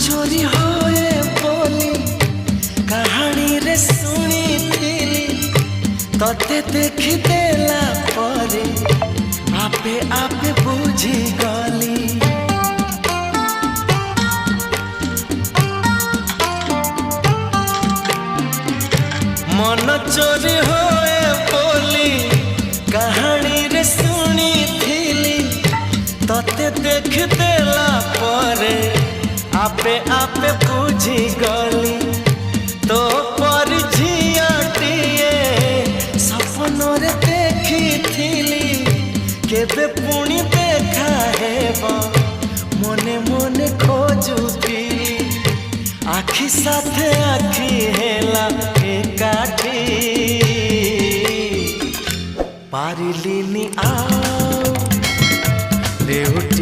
चोरी होए बोली कहानी रे सुनी थी तते देखी देला परे आपे आपे बुझी गली मन चोरी होए बोली कहानी रे सुनी थी तते देख देला परे आपे आपे बुझी गली तो पर झियाटिए सपन रे देखी थी केबे पुणी देखा हेबा मने मने खोजुथी आखि साथे आखि हेला एकाठी पारिलिनी आओ देउठ